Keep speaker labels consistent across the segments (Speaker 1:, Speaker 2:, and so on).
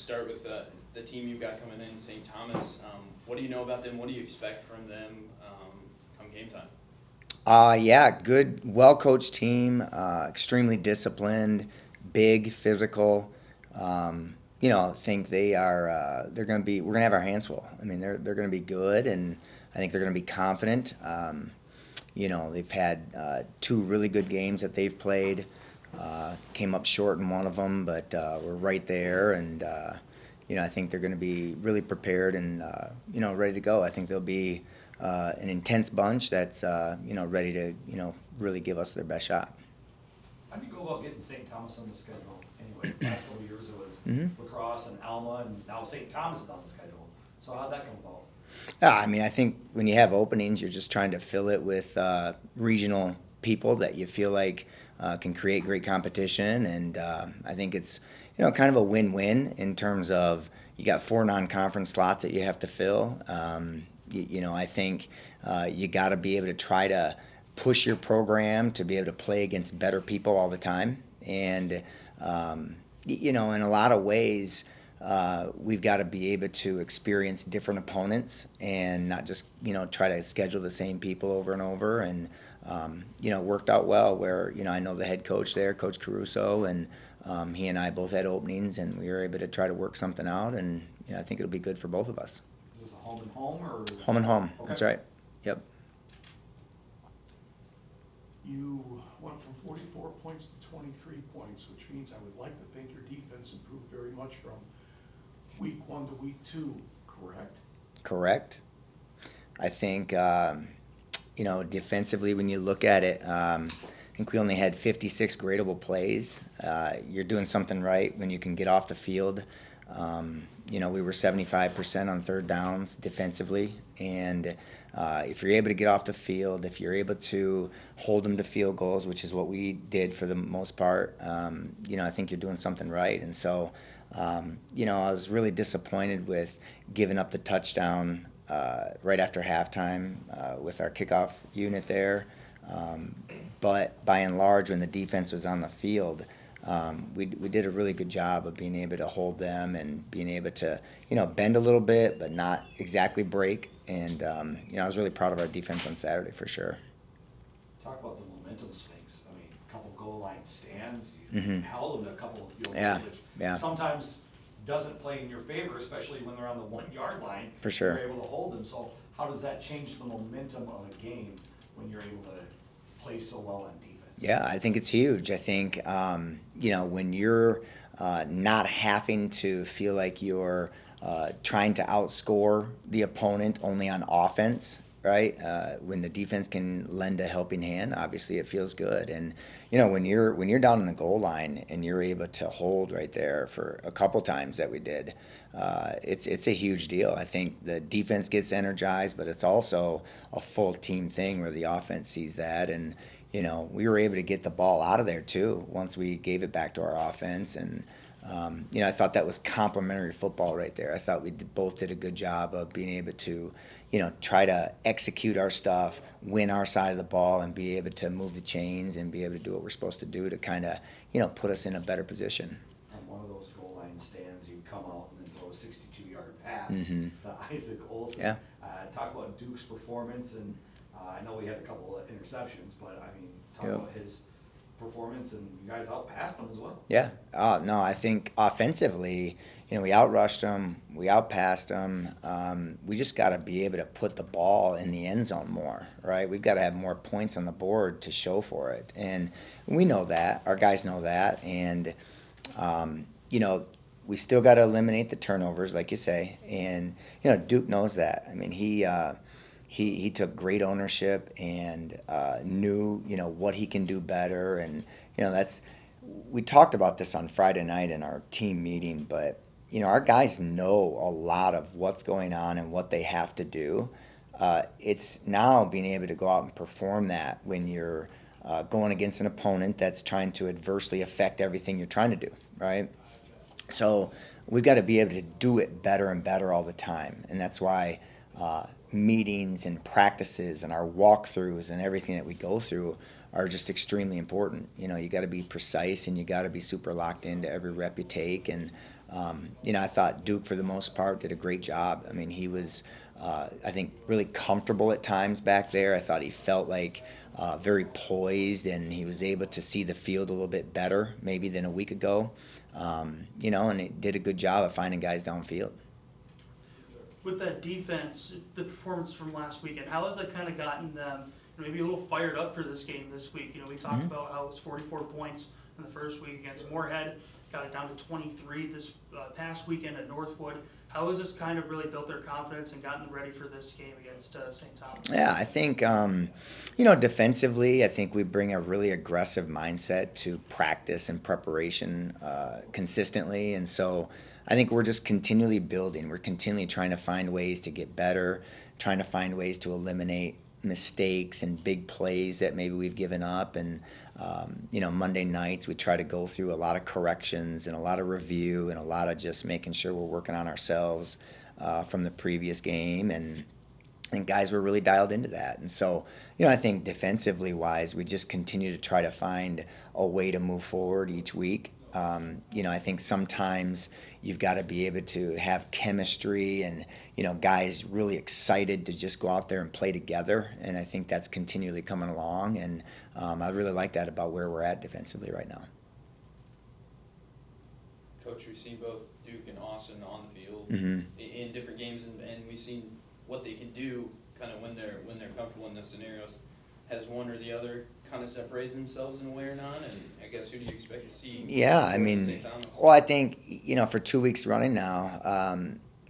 Speaker 1: start with the team you've got coming in, St. Thomas. What do you know about them? What do you expect from them come game time?
Speaker 2: Yeah, good, well-coached team, extremely disciplined, big, physical. I think they're going to be, we're going to have our hands full. I mean, they're going to be good, and I think they're going to be confident. They've had two really good games that they've played. Came up short in one of them, but we're right there, and I think they're going to be really prepared and ready to go. I think they'll be an intense bunch that's ready to really give us their best shot.
Speaker 3: How do you go about getting St. Thomas on the schedule? Anyway, the last couple of years it was lacrosse and Alma, and now St. Thomas is on the schedule. So how'd that come about?
Speaker 2: I mean, I think when you have openings, you're just trying to fill it with regional people that you feel like can create great competition, and I think it's kind of a win-win in terms of you got 4 non-conference slots that you have to fill. I think you got to be able to try to push your program to be able to play against better people all the time, and in a lot of ways. We've got to be able to experience different opponents and not just try to schedule the same people over and over, and worked out well where I know the head coach there, Coach Caruso, and he and I both had openings, and we were able to try to work something out, and I think it'll be good for both of us.
Speaker 3: Is this a home and home or
Speaker 2: home and home?
Speaker 3: Okay.
Speaker 2: That's right. Yep.
Speaker 4: You went from 44 points to 23 points, which means I would like to think your defense improved very much from week 1 to week 2, correct?
Speaker 2: Correct. I think, defensively, when you look at it, I think we only had 56 gradable plays. You're doing something right when you can get off the field. We were 75% on third downs defensively, and if you're able to get off the field, if you're able to hold them to field goals, which is what we did for the most part, I think you're doing something right. And so, I was really disappointed with giving up the touchdown right after halftime with our kickoff unit there. But by and large, when the defense was on the field, we did a really good job of being able to hold them and being able to, bend a little bit, but not exactly break. And, I was really proud of our defense on Saturday for sure.
Speaker 3: Talk about the momentum swings. I mean, a couple goal line stands. You held them to a couple of field goals, which sometimes doesn't play in your favor, especially when they're on the 1-yard line.
Speaker 2: For sure.
Speaker 3: You're able to hold them. So how does that change the momentum of a game when you're able to play so well on defense?
Speaker 2: Yeah, I think it's huge. I think, when you're not having to feel like you're trying to outscore the opponent only on offense, right? When the defense can lend a helping hand, obviously it feels good. And when you're down in the goal line and you're able to hold right there for a couple times that we did, it's a huge deal. I think the defense gets energized, but it's also a full team thing where the offense sees that, and we were able to get the ball out of there too once we gave it back to our offense. And I thought that was complimentary football right there. I thought we both did a good job of being able to, try to execute our stuff, win our side of the ball, and be able to move the chains and be able to do what we're supposed to do to kind of, put us in a better position.
Speaker 3: On one of those goal line stands, you come out and then throw a 62-yard pass to Isaac Olson.
Speaker 2: Yeah.
Speaker 3: Talk about Duke's performance, and I know we had a couple of interceptions, but I mean, talk about his performance, and you guys outpassed him as well.
Speaker 2: Yeah. No, I think offensively, we outrushed them, we outpassed them. We just got to be able to put the ball in the end zone more, right? We've got to have more points on the board to show for it, and we know that. Our guys know that, and we still got to eliminate the turnovers, like you say, and Duke knows that. I mean, he took great ownership and knew what he can do better, and we talked about this on Friday night in our team meeting, but our guys know a lot of what's going on and what they have to do. It's now being able to go out and perform that when you're going against an opponent that's trying to adversely affect everything you're trying to do, right? So we've got to be able to do it better and better all the time, and that's why meetings and practices and our walkthroughs and everything that we go through are just extremely important. You got to be precise, and you got to be super locked into every rep you take. And I thought Duke, for the most part, did a great job. I mean, he was, I think, really comfortable at times back there. I thought he felt like very poised, and he was able to see the field a little bit better maybe than a week ago. And he did a good job of finding guys downfield.
Speaker 5: With that defense, the performance from last weekend, how has that kind of gotten them maybe a little fired up for this game this week? We talked about how it was 44 points in the first week against Moorhead, got it down to 23 this past weekend at Northwood. How has this kind of really built their confidence and gotten them ready for this game against St. Thomas?
Speaker 2: Yeah, I think, defensively, I think we bring a really aggressive mindset to practice and preparation consistently. And so I think we're just continually building. We're continually trying to find ways to get better, trying to find ways to eliminate mistakes and big plays that maybe we've given up. And, Monday nights we try to go through a lot of corrections and a lot of review and a lot of just making sure we're working on ourselves from the previous game. And guys were really dialed into that. And so, I think defensively wise, we just continue to try to find a way to move forward each week. I think sometimes you've got to be able to have chemistry and, guys really excited to just go out there and play together. And I think that's continually coming along. And I really like that about where we're at defensively right now.
Speaker 1: Coach, we've seen both Duke and Austin on the field in different games, and we've seen what they can do kind of when they're comfortable in the scenarios. Has one or the other kind of separated themselves in a way or not? And I guess who do you expect to see?
Speaker 2: Yeah, I mean, I think, for 2 weeks running now,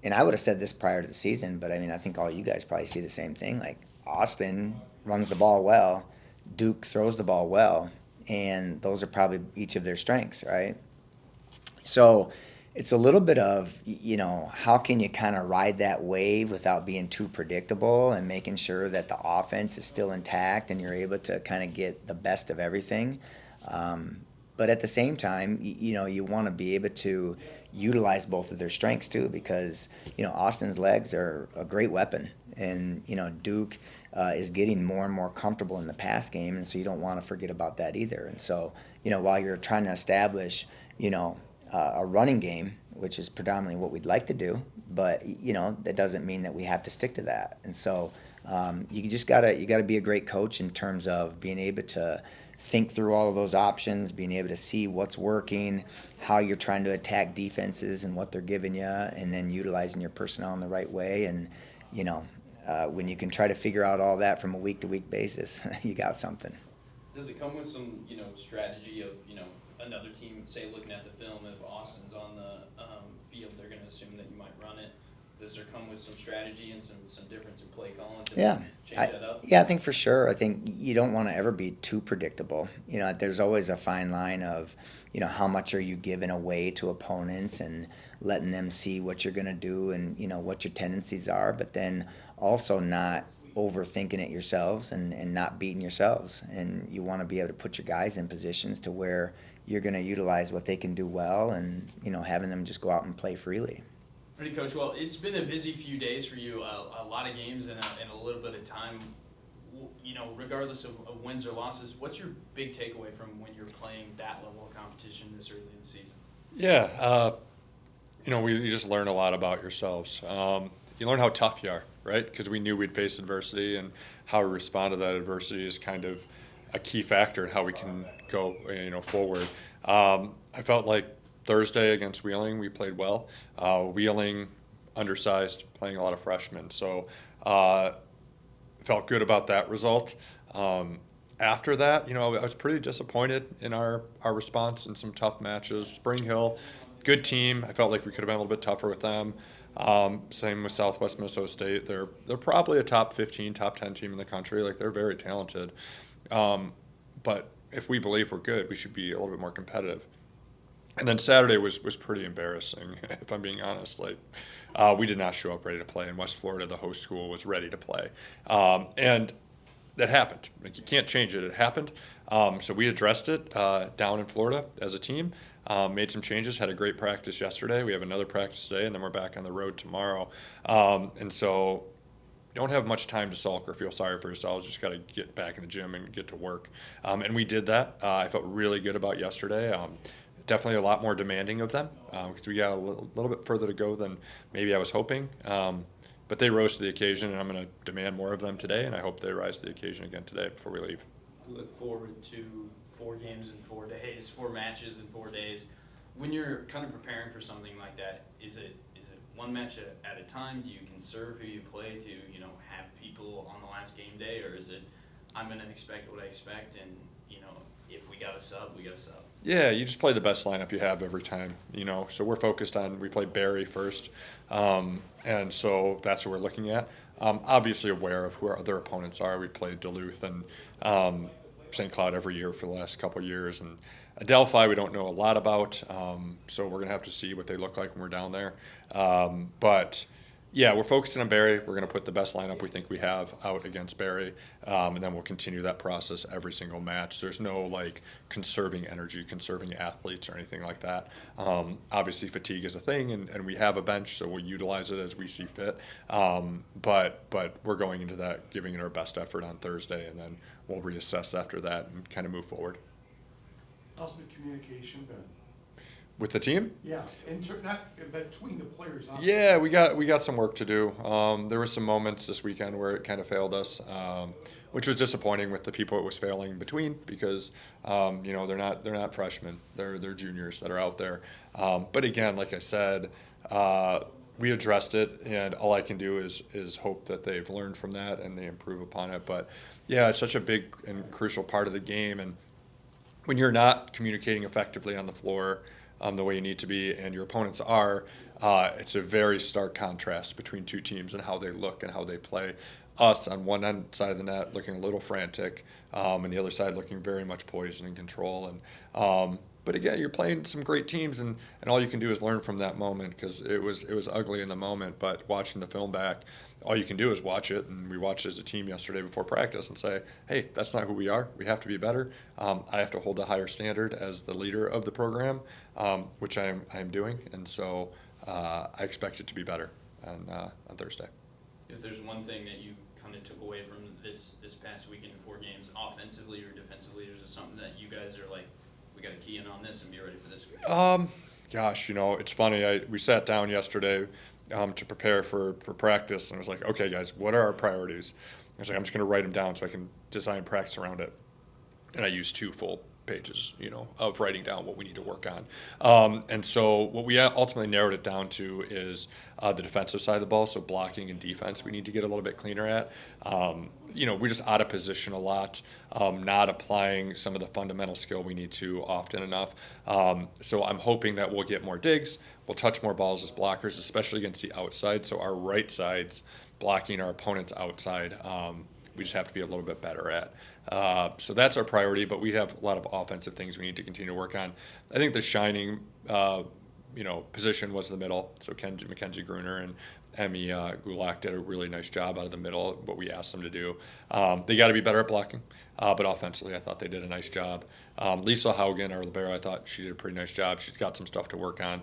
Speaker 2: and I would have said this prior to the season, but I think all you guys probably see the same thing. Like, Austin runs the ball well, Duke throws the ball well, and those are probably each of their strengths, right? So it's a little bit of, how can you kind of ride that wave without being too predictable and making sure that the offense is still intact and you're able to kind of get the best of everything. But at the same time, you want to be able to utilize both of their strengths too, because, Austin's legs are a great weapon. And, Duke is getting more and more comfortable in the pass game, and so you don't want to forget about that either. And so, while you're trying to establish, a running game, which is predominantly what we'd like to do, but that doesn't mean that we have to stick to that. And so you gotta be a great coach in terms of being able to think through all of those options, being able to see what's working, how you're trying to attack defenses and what they're giving you, and then utilizing your personnel in the right way. And when you can try to figure out all that from a week-to-week basis, you got something.
Speaker 1: Does it come with some strategy of another team, say, looking at the film, if Austin's on the field, they're going to assume that you might run it? Does there come with some strategy and some difference in play calling to change that up?
Speaker 2: Yeah, I think for sure. I think you don't want to ever be too predictable. There's always a fine line of, how much are you giving away to opponents and letting them see what you're going to do and, what your tendencies are, but then also not overthinking it yourselves and not beating yourselves. And you want to be able to put your guys in positions to where you're going to utilize what they can do well and, having them just go out and play freely.
Speaker 1: Ready, Coach. Well, it's been a busy few days for you, a lot of games and a little bit of time. Regardless of wins or losses, what's your big takeaway from when you're playing that level of competition this early in the season?
Speaker 6: Yeah, you just learn a lot about yourselves. You learn how tough you are, right? Because we knew we'd face adversity, and how we respond to that adversity is kind of a key factor in how we can go, forward. I felt like Thursday against Wheeling, we played well. Wheeling, undersized, playing a lot of freshmen. So felt good about that result. After that, I was pretty disappointed in our response in some tough matches. Spring Hill, good team. I felt like we could have been a little bit tougher with them. Same with Southwest Minnesota State. They're probably a top 15, top 10 team in the country. Like, they're very talented. But if we believe we're good, we should be a little bit more competitive. And then Saturday was pretty embarrassing, if I'm being honest. Like, we did not show up ready to play. In West Florida, the host school was ready to play. And that happened. Like, you can't change it. It happened. So we addressed it down in Florida as a team. Made some changes, had a great practice yesterday. We have another practice today, and then we're back on the road tomorrow. And so you don't have much time to sulk or feel sorry for yourselves. Just got to get back in the gym and get to work. And we did that. I felt really good about yesterday. definitely a lot more demanding of them because we got a little bit further to go than maybe I was hoping. But they rose to the occasion, and I'm going to demand more of them today, and I hope they rise to the occasion again today before we leave.
Speaker 1: Look forward to 4 games in 4 days, 4 matches in 4 days. When you're kind of preparing for something like that, is it one match at a time? Do you conserve who you play to, have people on the last game day, or is it I'm going to expect what I expect, and if we got a sub, we got a sub?
Speaker 6: Yeah, you just play the best lineup you have every time, So we're focused on, we play Barry first, and so that's what we're looking at. Obviously aware of who our other opponents are. We played Duluth and St. Cloud every year for the last couple of years, and Adelphi we don't know a lot about, so we're going to have to see what they look like when we're down there. But yeah, we're focusing on Barry. We're going to put the best lineup we think we have out against Barry, and then we'll continue that process every single match. There's no conserving energy, conserving athletes, or anything like that. Obviously, fatigue is a thing, and we have a bench, so we'll utilize it as we see fit. But we're going into that, giving it our best effort on Thursday, and then we'll reassess after that and kind of move forward.
Speaker 4: How's the communication been?
Speaker 6: With the team?
Speaker 4: Yeah, not between the players.
Speaker 6: Yeah, we got some work to do. There were some moments this weekend where it kind of failed us, which was disappointing with the people it was failing between because they're not freshmen, they're juniors that are out there. But again, like I said, we addressed it, and all I can do is hope that they've learned from that and they improve upon it. But yeah, it's such a big and crucial part of the game, and when you're not communicating effectively on the floor the way you need to be, and your opponents are, it's a very stark contrast between two teams and how they look and how they play. Us on one end side of the net looking a little frantic, and the other side looking very much poised and in control. And but again, you're playing some great teams, and all you can do is learn from that moment because it was ugly in the moment. But watching the film back, all you can do is watch it, and we watched it as a team yesterday before practice and say, hey, that's not who we are. We have to be better. I have to hold a higher standard as the leader of the program, which I am doing, and so I expect it to be better on Thursday.
Speaker 1: If there's one thing that you kind of took away from this past weekend in 4 games, offensively or defensively, is it something that you guys are like, we got to key in on this and be ready for this week?
Speaker 6: Gosh, it's funny. We sat down yesterday to prepare for practice, and I was like, okay, guys, what are our priorities? I was like, I'm just going to write them down so I can design practice around it. And I used 2 full pages, of writing down what we need to work on. And so what we ultimately narrowed it down to is the defensive side of the ball, so blocking and defense we need to get a little bit cleaner at. We're just out of position a lot, not applying some of the fundamental skill we need to often enough. So I'm hoping that we'll get more digs, we'll touch more balls as blockers, especially against the outside, so our right side's blocking our opponent's outside. We just have to be a little bit better at. So that's our priority, but we have a lot of offensive things we need to continue to work on. I think the shining, position was the middle. So Mackenzie Gruner and Emmy Gulak did a really nice job out of the middle, what we asked them to do. They got to be better at blocking, but offensively I thought they did a nice job. Lisa Haugen, our libero, I thought she did a pretty nice job. She's got some stuff to work on.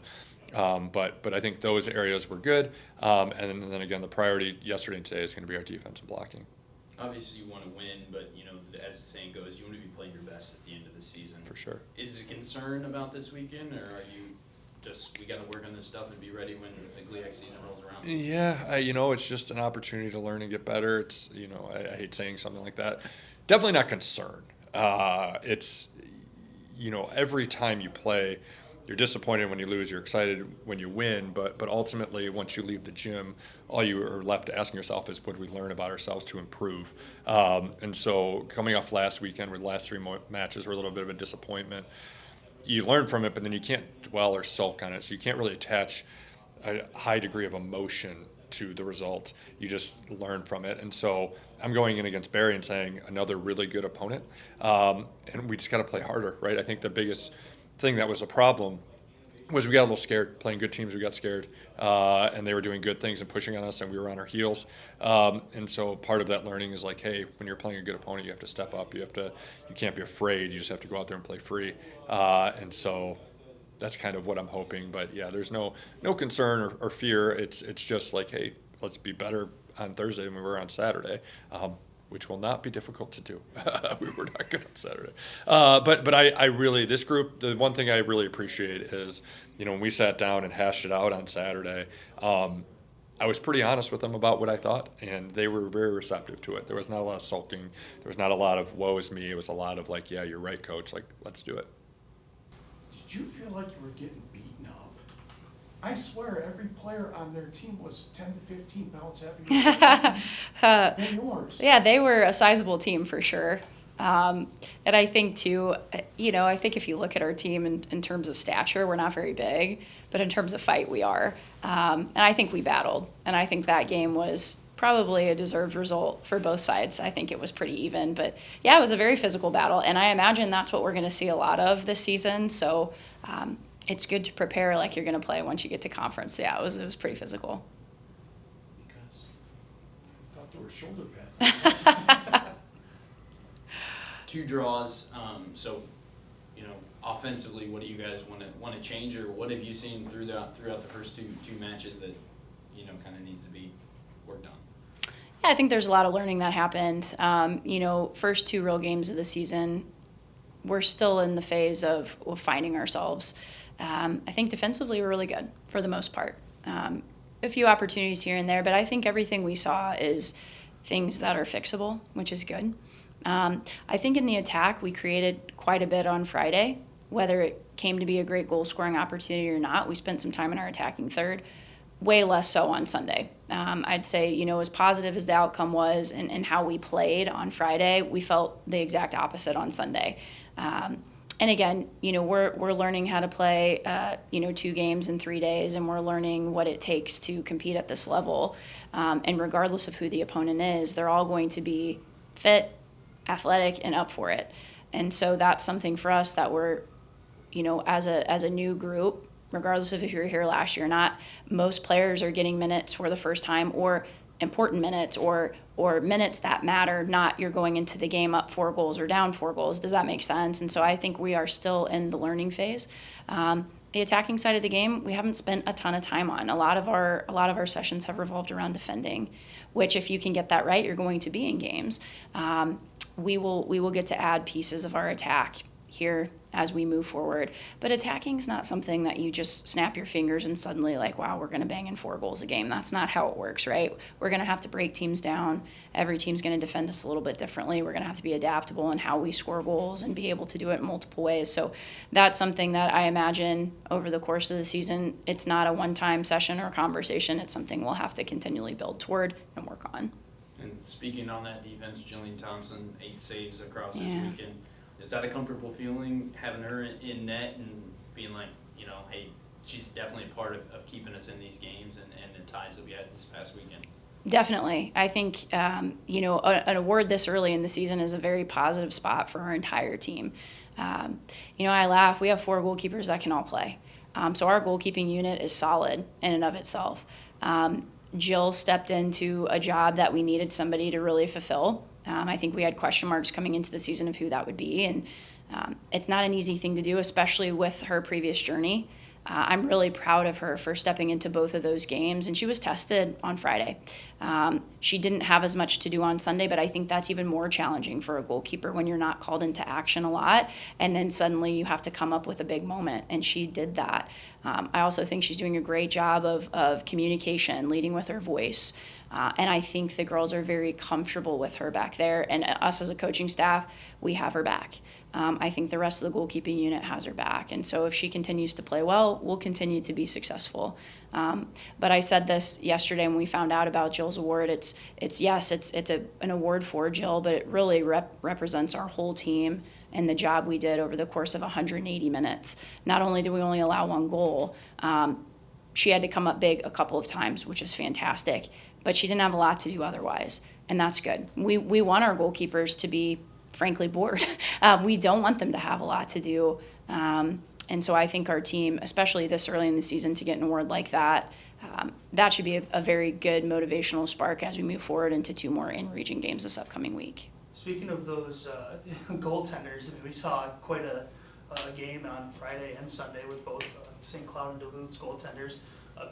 Speaker 6: But I think those areas were good. And then again, the priority yesterday and today is going to be our defense and blocking.
Speaker 1: Obviously you want to win, but as the saying goes, you want to be playing your best at the end of the season.
Speaker 6: For sure.
Speaker 1: Is it a concern about this weekend, or are you just, we got to work on this stuff and be ready when the GLIAC season rolls around?
Speaker 6: Yeah, it's just an opportunity to learn and get better. It's, I hate saying something like that. Definitely not concerned. It's, every time you play, you're disappointed when you lose, you're excited when you win, but ultimately, once you leave the gym, all you are left asking yourself is, what do we learn about ourselves to improve? And so coming off last weekend, where the last 3 matches were a little bit of a disappointment, you learn from it, but then you can't dwell or sulk on it, so you can't really attach a high degree of emotion to the result. You just learn from it. And so I'm going in against Barry and saying, another really good opponent, and we just got to play harder, right? I think the biggest thing that was a problem was we got a little scared. Playing good teams, we got scared, and they were doing good things and pushing on us, and we were on our heels. And so part of that learning is like, hey, when you're playing a good opponent, you have to step up. You can't be afraid. You just have to go out there and play free. And so that's kind of what I'm hoping. But yeah, there's no concern or fear. It's just like, hey, let's be better on Thursday than we were on Saturday. which will not be difficult to do. We were not good on Saturday. But I really, this group, the one thing I really appreciate is, when we sat down and hashed it out on Saturday, I was pretty honest with them about what I thought, and they were very receptive to it. There was not a lot of sulking. There was not a lot of woe is me. It was a lot of like, yeah, you're right, coach. Like, let's do it.
Speaker 4: Did you feel like you were getting beaten up? I swear every player on their team was 10 to 15 pounds heavier than yours.
Speaker 7: Yeah, they were a sizable team for sure. And I think too, I think if you look at our team in terms of stature, we're not very big, but in terms of fight, we are. And I think we battled. And I think that game was probably a deserved result for both sides. I think it was pretty even. But yeah, it was a very physical battle. And I imagine that's what we're going to see a lot of this season. So it's good to prepare like you're going to play once you get to conference. Yeah, it was pretty physical.
Speaker 4: Because I thought there were shoulder pads.
Speaker 1: 2 draws. So, offensively, what do you guys want to change, or what have you seen throughout the first two matches that kind of needs to be worked on?
Speaker 7: Yeah, I think there's a lot of learning that happened. First 2 real games of the season, we're still in the phase of finding ourselves. I think defensively we're really good for the most part. A few opportunities here and there, but I think everything we saw is things that are fixable, which is good. I think in the attack we created quite a bit on Friday, whether it came to be a great goal scoring opportunity or not. We spent some time in our attacking third, way less so on Sunday. I'd say, as positive as the outcome was and how we played on Friday, we felt the exact opposite on Sunday. And again, we're learning how to play, 2 games in 3 days, and we're learning what it takes to compete at this level. And regardless of who the opponent is, they're all going to be fit, athletic, and up for it. And so that's something for us that we're, as a new group, regardless of if you were here last year or not, most players are getting minutes for the first time, or important minutes, or minutes that matter, not you're going into the game up 4 goals or down 4 goals. Does that make sense? And so I think we are still in the learning phase. The attacking side of the game, we haven't spent a ton of time on. A lot of our sessions have revolved around defending, which if you can get that right, you're going to be in games. We will get to add pieces of our attack here as we move forward. But attacking is not something that you just snap your fingers and suddenly like, wow, we're going to bang in 4 goals a game. That's not how it works, right? We're going to have to break teams down. Every team's going to defend us a little bit differently. We're going to have to be adaptable in how we score goals and be able to do it in multiple ways. So that's something that I imagine over the course of the season, it's not a one-time session or conversation. It's something we'll have to continually build toward and work on.
Speaker 1: And speaking on that defense, Jillian Thompson, 8 saves across this
Speaker 7: Yeah.
Speaker 1: weekend. Is that a comfortable feeling, having her in net and being like, hey, she's definitely a part of keeping us in these games and the ties that we had this past weekend?
Speaker 7: Definitely. I think, an award this early in the season is a very positive spot for our entire team. I laugh. We have 4 goalkeepers that can all play. So our goalkeeping unit is solid in and of itself. Jill stepped into a job that we needed somebody to really fulfill. I think we had question marks coming into the season of who that would be, and it's not an easy thing to do, especially with her previous journey. I'm really proud of her for stepping into both of those games, and she was tested on Friday. She didn't have as much to do on Sunday, but I think that's even more challenging for a goalkeeper when you're not called into action a lot, and then suddenly you have to come up with a big moment, and she did that. I also think she's doing a great job of communication, leading with her voice. And I think the girls are very comfortable with her back there. And us as a coaching staff, we have her back. I think the rest of the goalkeeping unit has her back. And so if she continues to play well, we'll continue to be successful. But I said this yesterday when we found out about Jill's award. It's an award for Jill, but it really represents our whole team and the job we did over the course of 180 minutes. Not only do we only allow 1 goal, she had to come up big a couple of times, which is fantastic. But she didn't have a lot to do otherwise, and that's good. We want our goalkeepers to be, frankly, bored. We don't want them to have a lot to do. And so I think our team, especially this early in the season, to get an award like that, that should be a very good motivational spark as we move forward into 2 more in-region games this upcoming week.
Speaker 5: Speaking of those goaltenders, we saw quite a game on Friday and Sunday with both St. Cloud and Duluth's goaltenders.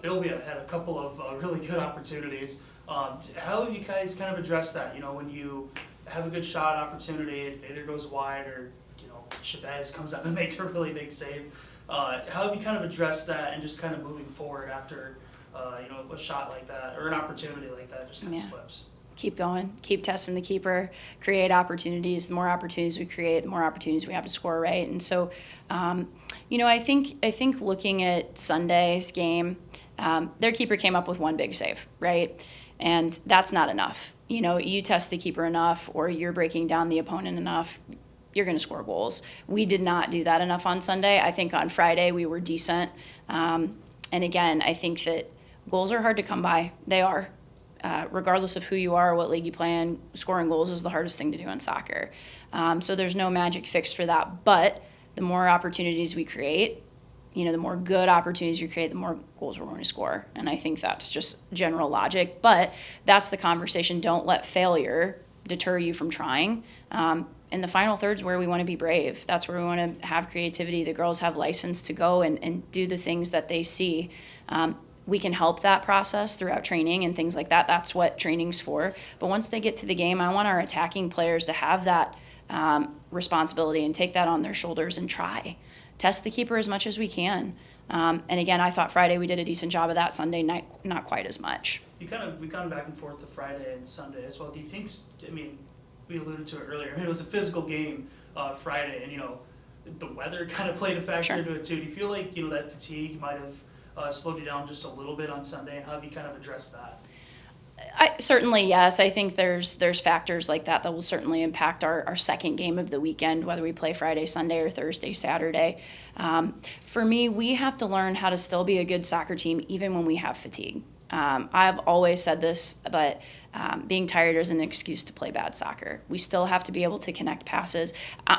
Speaker 5: Bilbia had a couple of really good opportunities. How have you guys kind of addressed that? You know, when you have a good shot opportunity, it either goes wide or, you know, Chavez comes up and makes a really big save. How have you kind of addressed that and just kind of moving forward after, you know, a shot like that or an opportunity like that just kind of slips?
Speaker 7: Keep going, keep testing the keeper, create opportunities. The more opportunities we create, the more opportunities we have to score, right? And so, you know, I think looking at Sunday's game, their keeper came up with one big save, right? And that's not enough. You know, you test the keeper enough or you're breaking down the opponent enough, you're going to score goals. We did not do that enough on Sunday. I think on Friday we were decent. And again, I think that goals are hard to come by. They are. Regardless of who you are or what league you play in, scoring goals is the hardest thing to do in soccer. So there's no magic fix for that. But the more opportunities we create, you know, the more good opportunities you create, the more goals we're going to score. And I think that's just general logic. But that's the conversation. Don't let failure deter you from trying. In the final third's where we want to be brave. That's where we want to have creativity. The girls have license to go and do the things that they see. We can help that process throughout training and things like that. That's what training's for. But once they get to the game, I want our attacking players to have that responsibility and take that on their shoulders and try. Test the keeper as much as we can. And again, I thought Friday we did a decent job of that. Sunday night, not quite as much.
Speaker 5: We've gone back and forth to Friday and Sunday as well. Do you think, I mean, we alluded to it earlier, I mean, it was a physical game Friday, and, you know, the weather kind of played a factor into it too. Do you feel like, you know, that fatigue might have slowed you down just a little bit on Sunday, and how have you kind of addressed that?
Speaker 7: Certainly, yes. I think there's factors like that will certainly impact our second game of the weekend, whether we play Friday, Sunday, or Thursday, Saturday. For me, we have to learn how to still be a good soccer team even when we have fatigue. I've always said this, but being tired isn't an excuse to play bad soccer. We still have to be able to connect passes.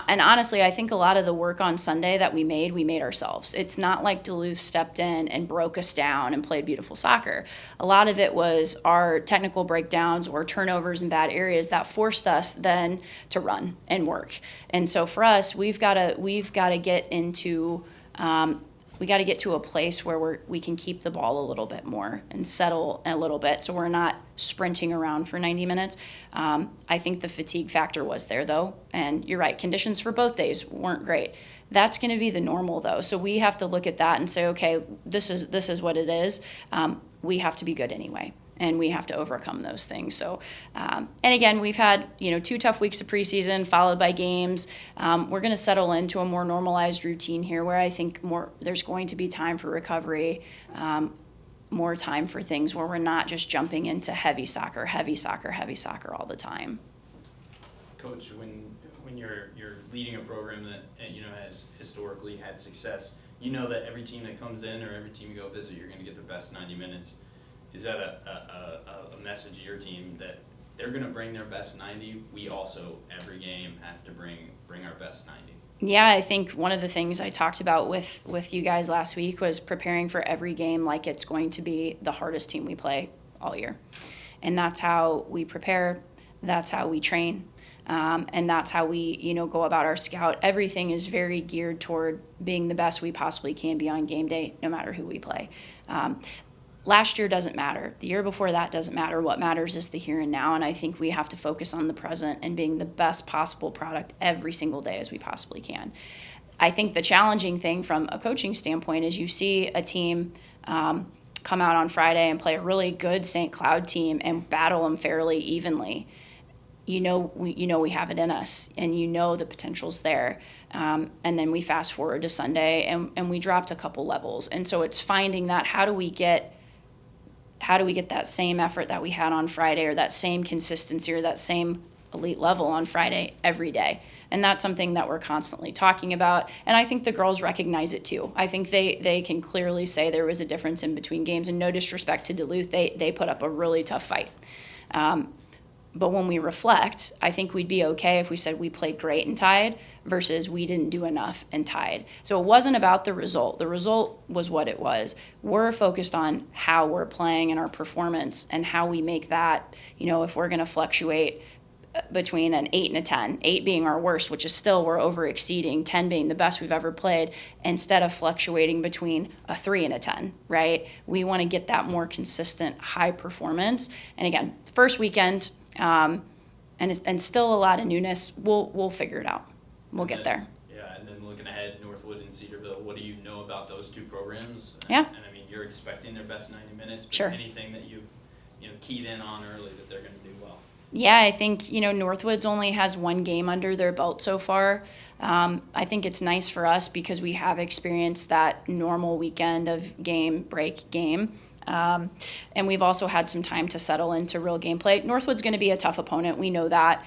Speaker 7: And honestly, I think a lot of the work on Sunday that we made ourselves. It's not like Duluth stepped in and broke us down and played beautiful soccer. A lot of it was our technical breakdowns or turnovers in bad areas that forced us then to run and work. And so for us, we've got to get into we got to get to a place where we can keep the ball a little bit more and settle a little bit so we're not sprinting around for 90 minutes. I think the fatigue factor was there, though, and you're right, conditions for both days weren't great. That's going to be the normal, though, so we have to look at that and say, okay, this is what it is. We have to be good anyway, and we have to overcome those things. So, and again, we've had 2 tough weeks of preseason followed by games. We're going to settle into a more normalized routine here, where I think there's going to be time for recovery, more time for things where we're not just jumping into heavy soccer all the time.
Speaker 1: Coach, when you're leading a program that has historically had success, you know that every team that comes in or every team you go visit, you're going to get the best 90 minutes. Is that a message to your team that they're going to bring their best 90? We also, every game, have to bring our best 90.
Speaker 7: Yeah, I think one of the things I talked about with you guys last week was preparing for every game like it's going to be the hardest team we play all year. And that's how we prepare, that's how we train, and that's how we go about our scout. Everything is very geared toward being the best we possibly can be on game day, no matter who we play. Last year doesn't matter. The year before that doesn't matter. What matters is the here and now, and I think we have to focus on the present and being the best possible product every single day as we possibly can. I think the challenging thing from a coaching standpoint is you see a team come out on Friday and play a really good St. Cloud team and battle them fairly evenly. We have it in us, and the potential's there. And then we fast forward to Sunday, and we dropped a couple levels. And so it's finding that how do we get that same effort that we had on Friday, or that same consistency, or that same elite level on Friday every day. And that's something that we're constantly talking about. And I think the girls recognize it too. I think they can clearly say there was a difference in between games, and no disrespect to Duluth, they put up a really tough fight. But when we reflect, I think we'd be okay if we said we played great and tied versus we didn't do enough and tied. So it wasn't about the result. The result was what it was. We're focused on how we're playing and our performance and how we make that, if we're going to fluctuate between an 8 and a 10, 8 being our worst, which is still we're over exceeding, 10 being the best we've ever played, instead of fluctuating between a 3 and a 10, right? We want to get that more consistent high performance. And again, first weekend, and still a lot of newness. We'll figure it out. We'll get there.
Speaker 1: Yeah, and then looking ahead, Northwood and Cedarville, what do you know about those two programs?
Speaker 7: Yeah.
Speaker 1: And I mean, you're expecting their best 90 minutes, but
Speaker 7: Sure.
Speaker 1: anything that you've keyed in on early that they're going to do well?
Speaker 7: Yeah, I think, Northwoods only has one game under their belt so far. I think it's nice for us because we have experienced that normal weekend of game, break, game. And we've also had some time to settle into real gameplay. Northwood's going to be a tough opponent. We know that.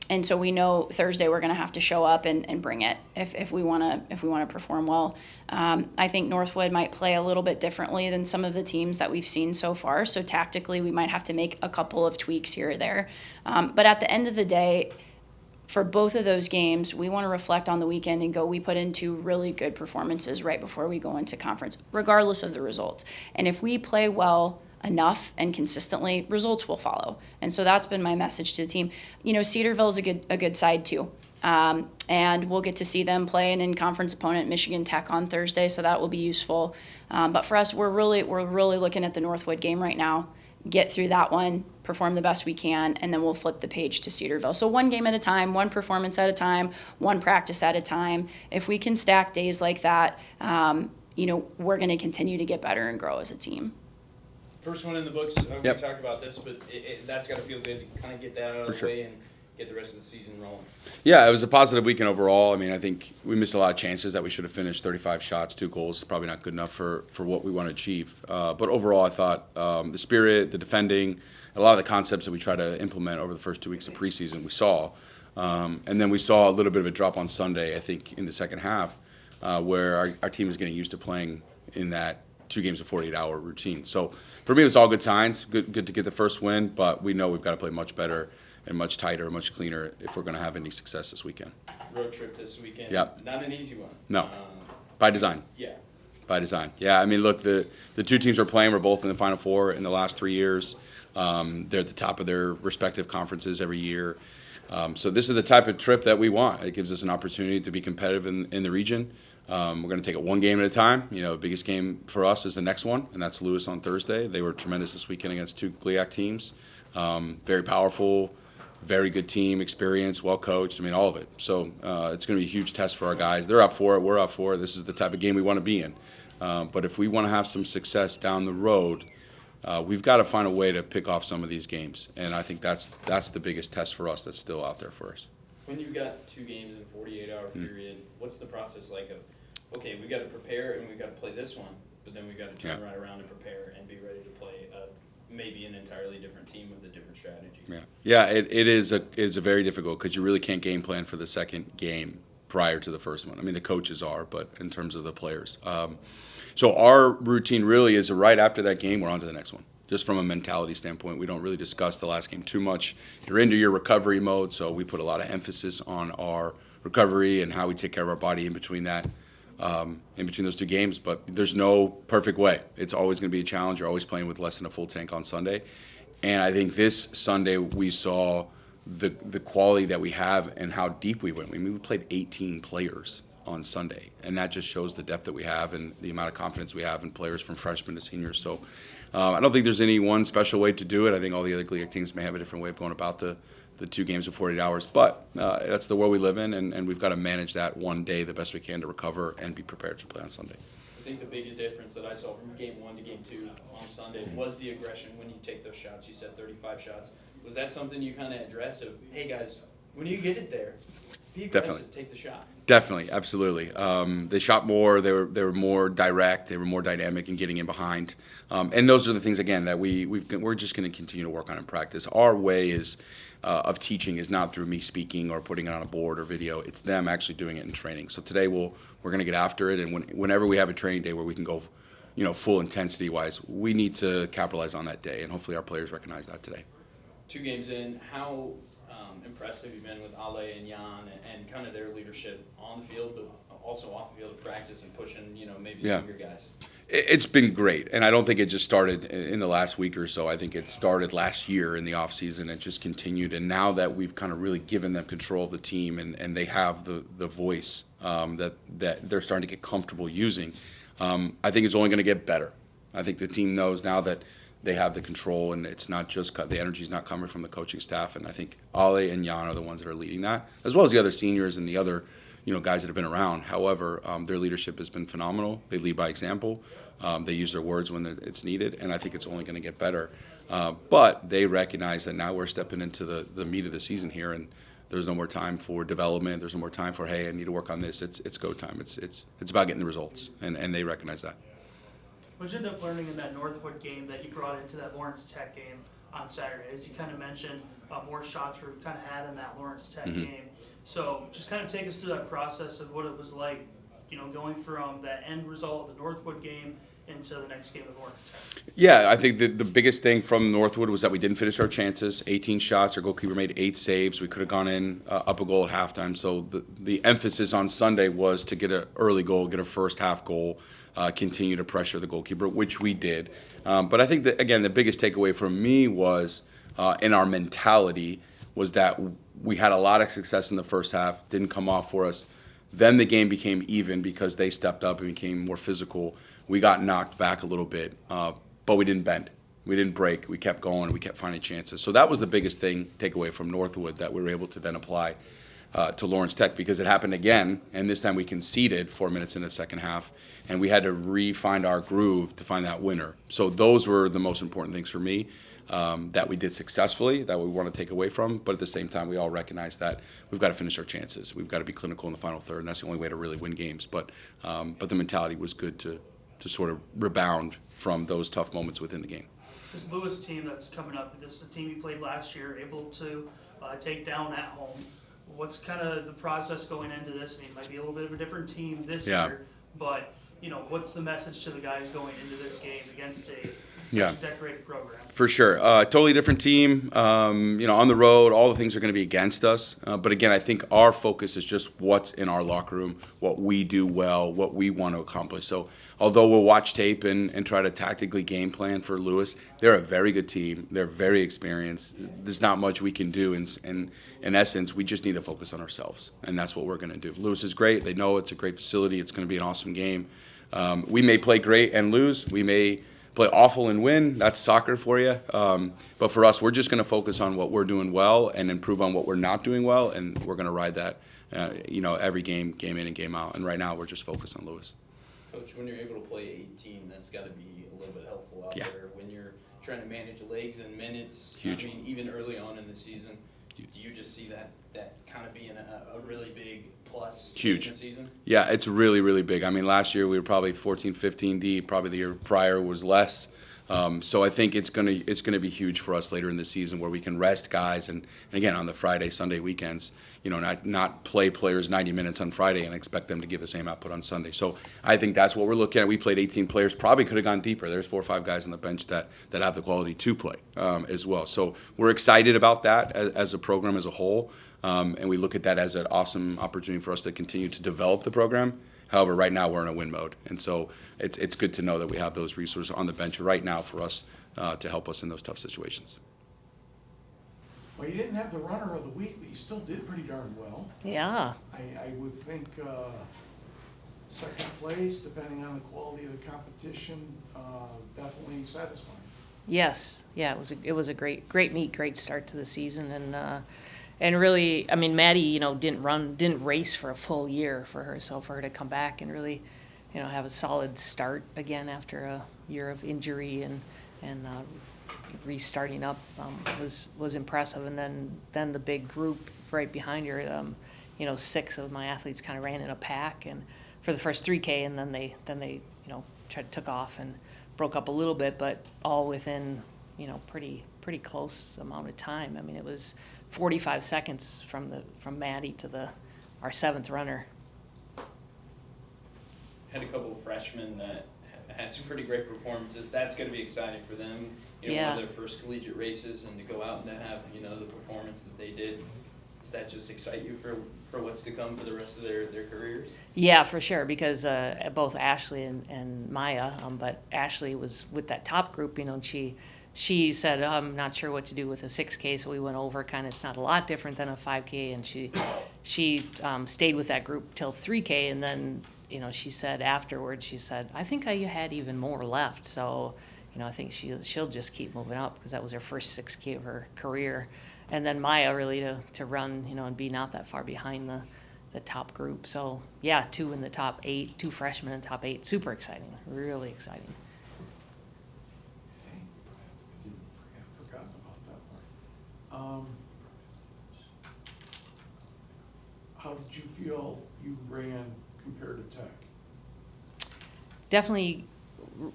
Speaker 7: And so we know Thursday we're going to have to show up and bring it if we want to perform well. I think Northwood might play a little bit differently than some of the teams that we've seen so far. So tactically, we might have to make a couple of tweaks here or there. But at the end of the day, for both of those games, we want to reflect on the weekend and go, we put into really good performances right before we go into conference, regardless of the results. And if we play well enough and consistently, results will follow. And so that's been my message to the team. Cedarville's a good side too. And we'll get to see them play an in-conference opponent, Michigan Tech, on Thursday, so that will be useful. But for us, we're really looking at the Northwood game right now, get through that one, perform the best we can, and then we'll flip the page to Cedarville. So one game at a time, one performance at a time, one practice at a time. If we can stack days like that, we're going to continue to get better and grow as a team.
Speaker 1: First one in the books. We talked about this, but that's got to feel good to kind of get that out of the way and get the rest of the season rolling.
Speaker 8: Yeah, it was a positive weekend overall. I mean, I think we missed a lot of chances that we should have finished 35 shots, 2 goals. Probably not good enough for what we want to achieve. But overall, I thought the spirit, the defending, a lot of the concepts that we try to implement over the first 2 weeks of preseason we saw. And then we saw a little bit of a drop on Sunday, I think, in the second half, where our team is getting used to playing in that 2 games of 48-hour routine. So for me, it was all good signs. Good to get the first win, but we know we've got to play much better and much tighter, much cleaner if we're going to have any success this weekend.
Speaker 1: Road trip this weekend.
Speaker 8: Yep.
Speaker 1: Not an easy one.
Speaker 8: No. By design.
Speaker 1: Yeah.
Speaker 8: By design. Yeah, I mean, look, the 2 teams we're playing were both in the Final Four in the last 3 years. They're at the top of their respective conferences every year. So this is the type of trip that we want. It gives us an opportunity to be competitive in the region. We're going to take it one game at a time. The biggest game for us is the next one, and that's Lewis on Thursday. They were tremendous this weekend against 2 GLIAC teams. Very powerful, very good team, experienced, well coached. I mean, all of it. So it's going to be a huge test for our guys. They're up for it. We're up for it. This is the type of game we want to be in. But if we want to have some success down the road, we've got to find a way to pick off some of these games. And I think that's the biggest test for us that's still out there for us.
Speaker 1: When you've got 2 games in a 48-hour period, what's the process like of, okay, we've got to prepare and we've got to play this one, but then we've got to turn right around and prepare and be ready to play maybe an entirely different team with a different strategy?
Speaker 8: Yeah, it is a very difficult because you really can't game plan for the second game prior to the first one. I mean, the coaches are, but in terms of the players. So our routine really is right after that game, we're on to the next one. Just from a mentality standpoint, we don't really discuss the last game too much. You're into your recovery mode, so we put a lot of emphasis on our recovery and how we take care of our body in between that, in between those 2 games. But there's no perfect way. It's always going to be a challenge. You're always playing with less than a full tank on Sunday. And I think this Sunday we saw the quality that we have and how deep we went. I mean, we played 18 players on Sunday, and that just shows the depth that we have and the amount of confidence we have in players from freshmen to seniors. So I don't think there's any one special way to do it. I think all the other GLIAC teams may have a different way of going about the 2 games of 48 hours, but that's the world we live in, and we've got to manage that one day the best we can to recover and be prepared to play on Sunday.
Speaker 1: I think the biggest difference that I saw from game 1 to game 2 on Sunday was the aggression when you take those shots. You said 35 shots. Was that something you kind of addressed of, hey guys, when you get it there, be aggressive,
Speaker 8: Definitely.
Speaker 1: take the shot?
Speaker 8: Definitely, absolutely. They shot more. They were more direct. They were more dynamic in getting in behind. And those are the things again that we're just going to continue to work on in practice. Our way of teaching is not through me speaking or putting it on a board or video. It's them actually doing it in training. So today we're going to get after it, and whenever we have a training day where we can go, full intensity wise, we need to capitalize on that day, and hopefully our players recognize that today.
Speaker 1: 2 games in, how impressed have you been with Ale and Jan and kind of their leadership on the field, but also off the field of practice and pushing, maybe the younger guys?
Speaker 8: It's been great, and I don't think it just started in the last week or so. I think it started last year in the off season. It just continued, and now that we've kind of really given them control of the team, and they have the voice that they're starting to get comfortable using, I think it's only going to get better. I think the team knows now that they have the control, and it's not just the energy's not coming from the coaching staff. And I think Ale and Jan are the ones that are leading that, as well as the other seniors and the other guys that have been around. However, their leadership has been phenomenal. They lead by example. They use their words when it's needed, and I think it's only going to get better. But they recognize that now we're stepping into the meat of the season here, and there's no more time for development. There's no more time for, hey, I need to work on this. It's go time. It's about getting the results, and they recognize that.
Speaker 5: What did you end up learning in that Northwood game that you brought into that Lawrence Tech game on Saturday? As you kind of mentioned, more shots were kind of had in that Lawrence Tech game. So just kind of take us through that process of what it was like, going from that end result of the Northwood game into the next game of Lawrence Tech.
Speaker 8: Yeah, I think the biggest thing from Northwood was that we didn't finish our chances. 18 shots, our goalkeeper made 8 saves. We could have gone in up a goal at halftime. So the emphasis on Sunday was to get an early goal, get a first half goal, continue to pressure the goalkeeper, which we did. But I think that, again, the biggest takeaway from me was in our mentality was that we had a lot of success in the first half, didn't come off for us. Then the game became even because they stepped up and became more physical. We got knocked back a little bit, but we didn't bend. We didn't break. We kept going. We kept finding chances. So that was the biggest takeaway from Northwood that we were able to then apply to Lawrence Tech, because it happened again, and this time we conceded 4 minutes in the second half, and we had to re-find our groove to find that winner. So those were the most important things for me that we did successfully, that we want to take away from, but at the same time we all recognize that we've got to finish our chances. We've got to be clinical in the final third, and that's the only way to really win games. But the mentality was good to sort of rebound from those tough moments within the game.
Speaker 5: This Lewis team that's coming up, this is the team you played last year, able to take down at home. What's kind of the process going into this? I mean, it might be a little bit of a different team this year, but what's the message to the guys going into this game against such a decorated program?
Speaker 8: For sure. Totally different team. On the road, all the things are going to be against us. But again, I think our focus is just what's in our locker room, what we do well, what we want to accomplish. So although we'll watch tape and try to tactically game plan for Lewis, they're a very good team. They're very experienced. There's not much we can do. In essence, we just need to focus on ourselves. And that's what we're going to do. Lewis is great. They know it's a great facility. It's going to be an awesome game. We may play great and lose. We may play awful and win. That's soccer for you. But for us, we're just going to focus on what we're doing well and improve on what we're not doing well, and we're going to ride that, every game in and game out. And right now, we're just focused on Lewis.
Speaker 1: Coach, when you're able to play 18, that's got to be a little bit helpful out there when you're trying to manage legs and minutes.
Speaker 8: Huge.
Speaker 1: I mean, even early on in the season, do you just see that kind of being a really big plus
Speaker 8: Huge.
Speaker 1: in the season?
Speaker 8: Yeah, it's really, really big. I mean, last year we were probably 14, 15 deep. Probably the year prior was less. So I think it's gonna be huge for us later in the season, where we can rest guys and again on the Friday, Sunday weekends, not play players 90 minutes on Friday and expect them to give the same output on Sunday. So I think that's what we're looking at. We played 18 players, probably could have gone deeper. There's 4 or 5 guys on the bench that have the quality to play as well. So we're excited about that as a program as a whole, and we look at that as an awesome opportunity for us to continue to develop the program. However, right now we're in a win mode, and so it's good to know that we have those resources on the bench right now for us to help us in those tough situations.
Speaker 4: Well, you didn't have the runner of the week, but you still did pretty darn well.
Speaker 9: Yeah.
Speaker 4: I would think second place, depending on the quality of the competition, definitely satisfying.
Speaker 9: Yes. Yeah. It was a great meet, great start to the season, and really, I mean, Maddie, didn't race for a full year for her, so for her to come back and really, have a solid start again after a year of injury and restarting up was impressive. And then the big group right behind her, 6 of my athletes kind of ran in a pack and for the first 3K, and then they took off and broke up a little bit, but all within pretty close amount of time. I mean, it was 45 seconds from Maddie to our 7th runner.
Speaker 1: Had a couple of freshmen that had some pretty great performances. That's going to be exciting for them. One of their first collegiate races, and to go out and to have the performance that they did. does that just excite you for what's to come for the rest of their careers?
Speaker 9: Yeah, for sure, because both Ashley and Maya, but Ashley was with that top group, and she said, I'm not sure what to do with a 6K, so we went over kind of, it's not a lot different than a 5K, and she stayed with that group till 3K, and then, she said afterwards, she said, I think I had even more left, so, I think she'll just keep moving up, because that was her first 6K of her career. And then Maya really to run, and be not that far behind the top group. So, yeah, 2 in the top 8, 2 freshmen in the top 8. Super exciting, really exciting.
Speaker 4: I forgotten about that part. How did you feel you ran compared to Tech?
Speaker 9: Definitely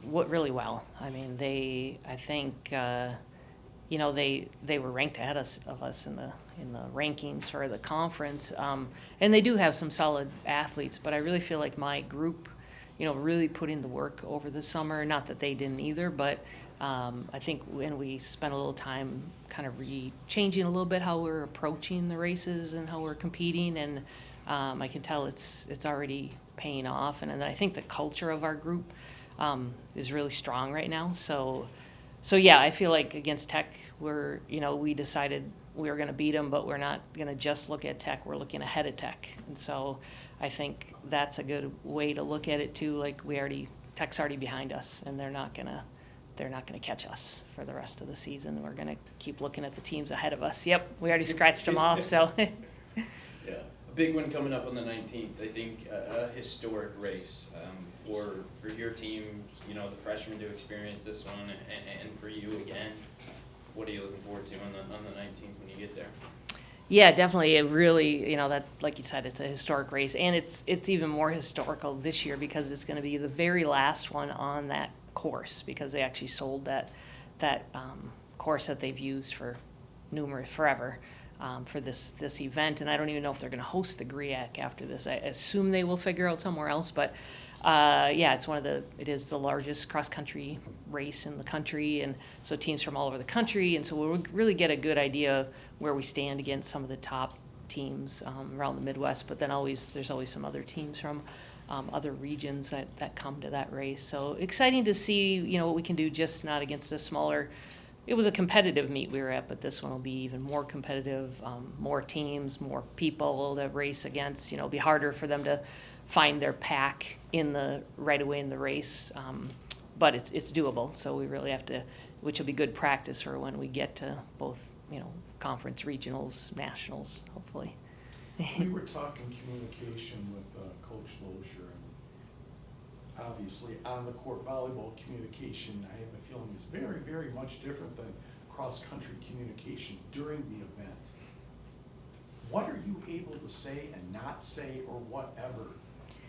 Speaker 9: really well. I mean, I think, they were ranked ahead of us in the rankings for the conference, and they do have some solid athletes. But I really feel like my group, really put in the work over the summer. Not that they didn't either, but I think when we spent a little time kind of changing a little bit how we're approaching the races and how we're competing, and I can tell it's already paying off. And then I think the culture of our group is really strong right now. So yeah, I feel like against Tech, we decided we were going to beat them, but we're not going to just look at Tech. We're looking ahead of Tech, and so I think that's a good way to look at it too. Like Tech's already behind us, and they're not gonna catch us for the rest of the season. We're gonna keep looking at the teams ahead of us. Yep, we already scratched them off. So.
Speaker 1: Yeah, a big one coming up on the 19th. I think a historic race for your team. The freshmen to experience this one, and for you again. What are you looking forward to on the 19th when you get there?
Speaker 9: Yeah, definitely. It really, that, like you said, it's a historic race, and it's even more historical this year because it's going to be the very last one on that course, because they actually sold that course that they've used for forever. For this event, and I don't even know if they're going to host the GRIAC after this. I assume they will figure out somewhere else, but yeah, it is the largest cross-country race in the country, and so teams from all over the country, and so we'll really get a good idea where we stand against some of the top teams around the Midwest, but then there's always some other teams from other regions that come to that race. So exciting to see, what we can do, just not against a smaller. It was a competitive meet we were at, but this one will be even more competitive, more teams, more people to race against. It'll be harder for them to find their pack right away in the race, but it's doable. So we really have to, which will be good practice for when we get to both, conference, regionals, nationals, hopefully.
Speaker 4: We were talking communication with Coach Lozer, and obviously on the court volleyball communication, I have a feeling is very, very much different than cross-country communication during the event. What are you able to say and not say or whatever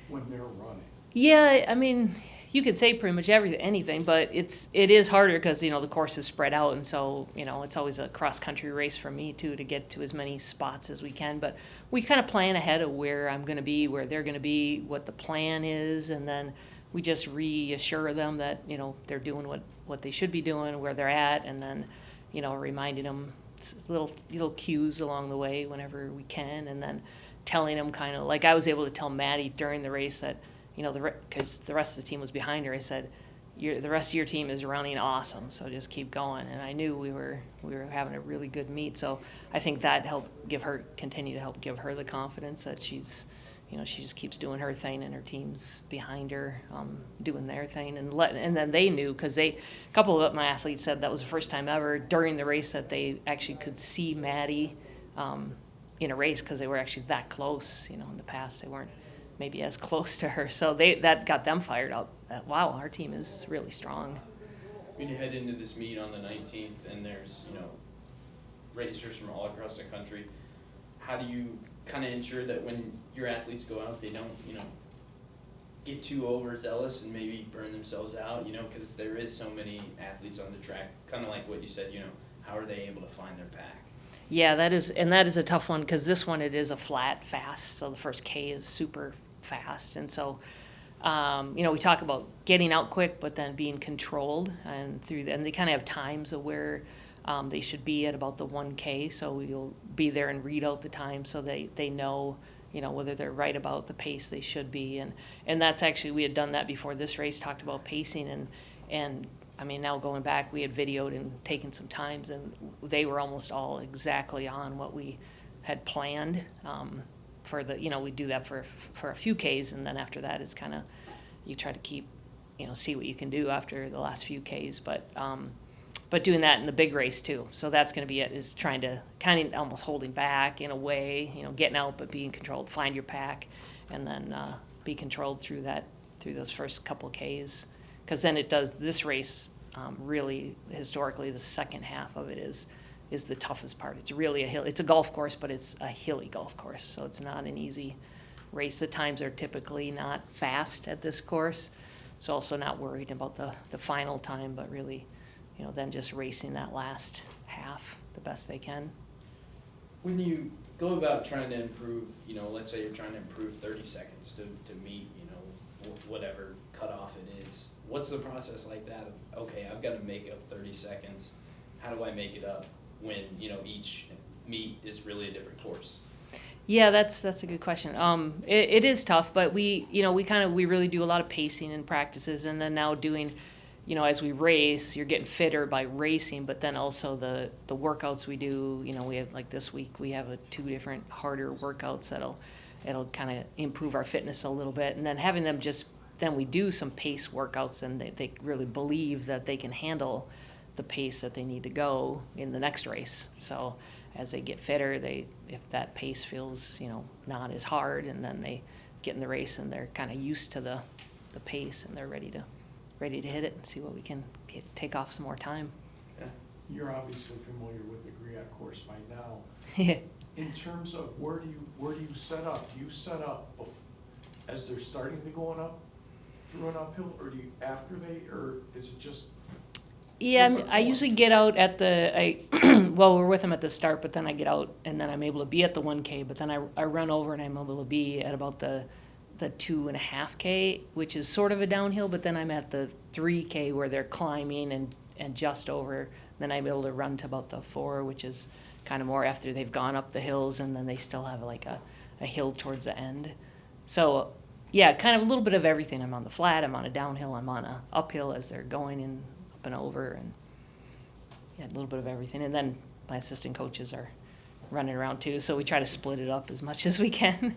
Speaker 4: when they're running?
Speaker 9: Yeah, I mean, you could say pretty much anything, but it is harder because, the course is spread out, and so, it's always a cross-country race for me, too, to get to as many spots as we can. But we kind of plan ahead of where I'm going to be, where they're going to be, what the plan is, and then we just reassure them that, they're doing what they should be doing, where they're at, and then, reminding them little cues along the way whenever we can, and then telling them kind of, like I was able to tell Maddie during the race that, because the rest of the team was behind her, I said, the rest of your team is running awesome, so just keep going. And I knew we were having a really good meet, so I think that continue to help give her the confidence that she's, she just keeps doing her thing, and her team's behind her, doing their thing, and then they knew, because a couple of my athletes said that was the first time ever during the race that they actually could see Maddie in a race, because they were actually that close. In the past they weren't maybe as close to her, so that got them fired up. That, wow, our team is really strong.
Speaker 1: When you head into this meet on the 19th, and there's racers from all across the country, how do you kind of ensure that when your athletes go out, they don't get too overzealous and maybe burn themselves out? Because there is so many athletes on the track, kind of like what you said. How are they able to find their pack?
Speaker 9: Yeah, that is a tough one, because this one, it is a flat fast, so the first K is super fast, and so we talk about getting out quick, but then being controlled, and they kind of have times of where They should be at about the 1K, so we'll be there and read out the time so they know, whether they're right about the pace they should be. And that's actually, we had done that before this race, talked about pacing, and I mean, now going back, we had videoed and taken some times, and they were almost all exactly on what we had planned for the, we do that for a few Ks, and then after that, it's kind of, you try to keep, see what you can do after the last few Ks, but doing that in the big race too. So that's going to be it, is trying to kind of almost holding back in a way, getting out but being controlled, find your pack, and then be controlled through those first couple Ks. Because then it does, this race, really, historically, the second half of it is the toughest part. It's really it's a golf course, but it's a hilly golf course, so it's not an easy race. The times are typically not fast at this course, so also not worried about the final time, but really, then just racing that last half the best they can.
Speaker 1: When you go about trying to improve, let's say you're trying to improve 30 seconds to meet, whatever cutoff it is, what's the process like that of, okay, I've got to make up 30 seconds. How do I make it up when, each meet is really a different course?
Speaker 9: Yeah, that's a good question. It is tough, but we really do a lot of pacing and practices, and then now doing, as we race, you're getting fitter by racing, but then also the workouts we do, we have, like this week, we have 2 different harder workouts it'll kind of improve our fitness a little bit, and then having them then we do some pace workouts, and they really believe that they can handle the pace that they need to go in the next race. So as they get fitter, if that pace feels, not as hard, and then they get in the race and they're kind of used to the pace, and they're ready to hit it and see what we can take off some more time.
Speaker 1: Yeah.
Speaker 4: You're obviously familiar with the GRIAC course by now.
Speaker 9: Yeah.
Speaker 4: In terms of where do you set up? Do you set up as they're starting to go up through an uphill, or do you after or is it just?
Speaker 9: Yeah, I usually get out at well, we're with them at the start, but then I get out and then I'm able to be at the 1K, but then I run over and I'm able to be at about the 2.5K, which is sort of a downhill, but then I'm at the 3K where they're climbing and just over. Then I'm able to run to about the 4, which is kind of more after they've gone up the hills, and then they still have like a hill towards the end. So yeah, kind of a little bit of everything. I'm on the flat, I'm on a downhill, I'm on a uphill as they're going in up and over, and yeah, a little bit of everything. And then my assistant coaches are running around too, so we try to split it up as much as we can.